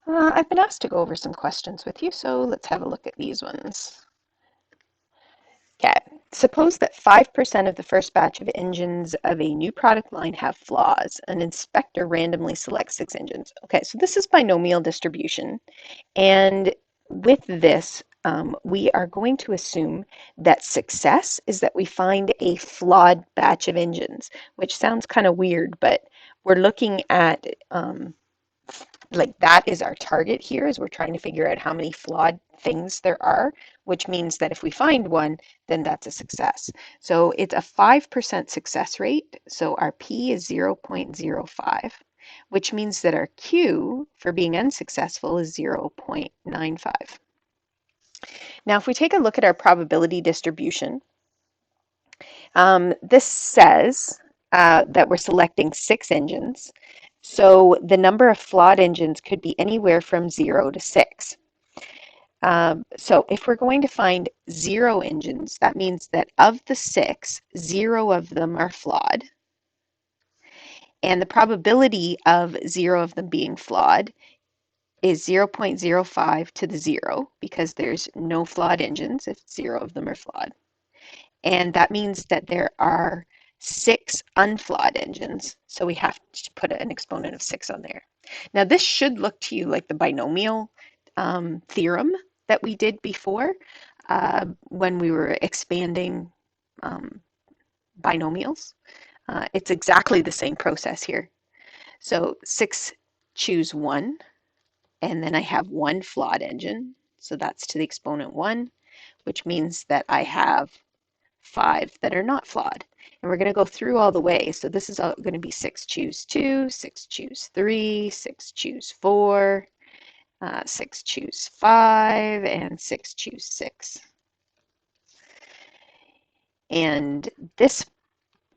I've been asked to go over some questions with you, so let's have a look at these ones. Okay, suppose that 5% of the first batch of engines of a new product line have flaws. An inspector randomly selects 6 engines. Okay, so this is binomial distribution, and with this, we are going to assume that success is that we find a flawed batch of engines, which sounds kind of weird, but we're looking at like that is our target here, is we're trying to figure out how many flawed things there are, which means that if we find one, then that's a success. So it's a 5% success rate. So our P is 0.05, which means that our Q for being unsuccessful is 0.95. Now, if we take a look at our probability distribution, this says that we're selecting 6 engines. So the number of flawed engines could be anywhere from 0 to 6. So if we're going to find 0 engines, that means that of the 6, 0 of them are flawed. And the probability of 0 of them being flawed is 0.05 to the 0, because there's no flawed engines if 0 of them are flawed. And that means that there are 6 unflawed engines. So we have to put an exponent of 6 on there. Now this should look to you like the binomial theorem that we did before when we were expanding binomials. It's exactly the same process here. So 6 choose 1, and then I have 1 flawed engine. So that's to the exponent 1, which means that I have 5 that are not flawed. And we're going to go through all the way. So this is going to be 6 choose 2, 6 choose 3, 6 choose 4, 6 choose 5, and 6 choose 6. And this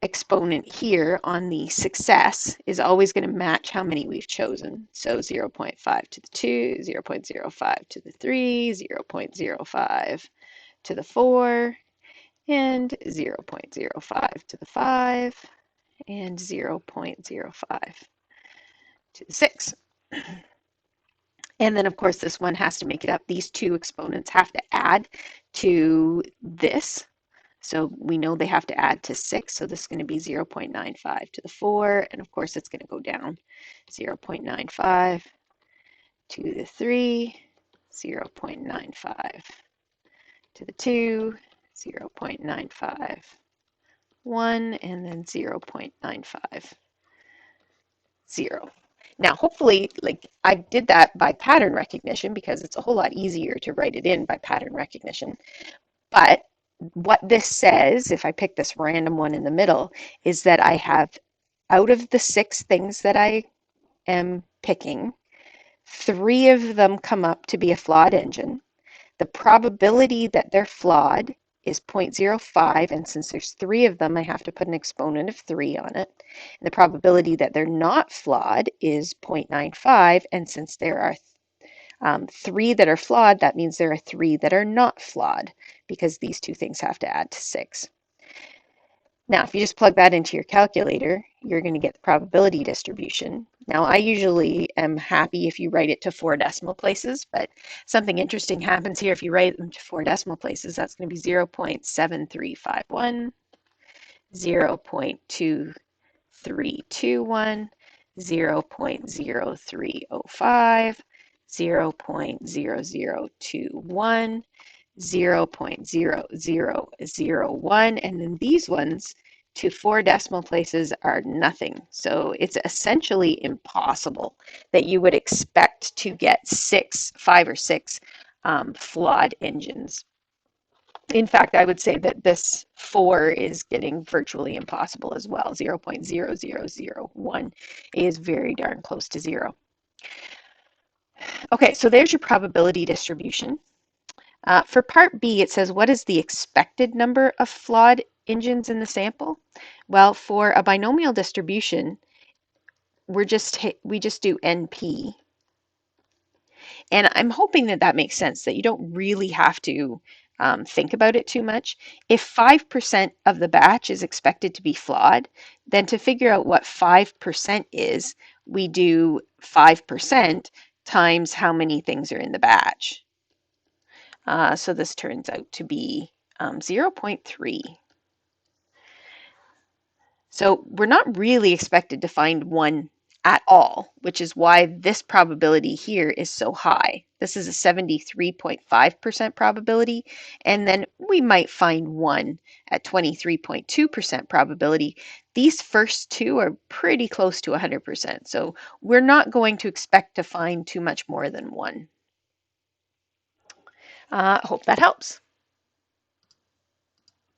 exponent here on the success is always going to match how many we've chosen. So 0.5 to the 2, 0.05 to the 3, 0.05 to the 4, and 0.05 to the 5, and 0.05 to the 6. And then, of course, this one has to make it up. These two exponents have to add to this. So we know they have to add to 6. So this is going to be 0.95 to the 4. And, of course, it's going to go down 0.95 to the 3, 0.95 to the 2, 0.95, 1, and then 0.95, 0. Now, hopefully, like I did that by pattern recognition because it's a whole lot easier to write it in by pattern recognition. But what this says, if I pick this random one in the middle, is that I have, out of the 6 things that I am picking, 3 of them come up to be a flawed engine. The probability that they're flawed is 0.05, and since there's 3 of them, I have to put an exponent of 3 on it. And the probability that they're not flawed is 0.95, and since there are 3 that are flawed, that means there are 3 that are not flawed, because these two things have to add to 6. Now, if you just plug that into your calculator, you're going to get the probability distribution. Now, I usually am happy if you write it to 4 decimal places, but something interesting happens here if you write them to 4 decimal places. That's going to be 0.7351, 0.2321, 0.0305, 0.0021, 0.0001, and then these ones to 4 decimal places are nothing. So it's essentially impossible that you would expect to get 5 or 6 flawed engines. In fact, I would say that this 4 is getting virtually impossible as well. 0.0001 is very darn close to 0. Okay, so there's your probability distribution. For part B, it says, what is the expected number of flawed engines in the sample? Well, for a binomial distribution, we just do NP. And I'm hoping that that makes sense, that you don't really have to think about it too much. If 5% of the batch is expected to be flawed, then to figure out what 5% is, we do 5% times how many things are in the batch. So this turns out to be 0.3. So we're not really expected to find 1 at all, which is why this probability here is so high. This is a 73.5% probability, and then we might find 1 at 23.2% probability. These first two are pretty close to 100%, so we're not going to expect to find too much more than 1. Hope that helps.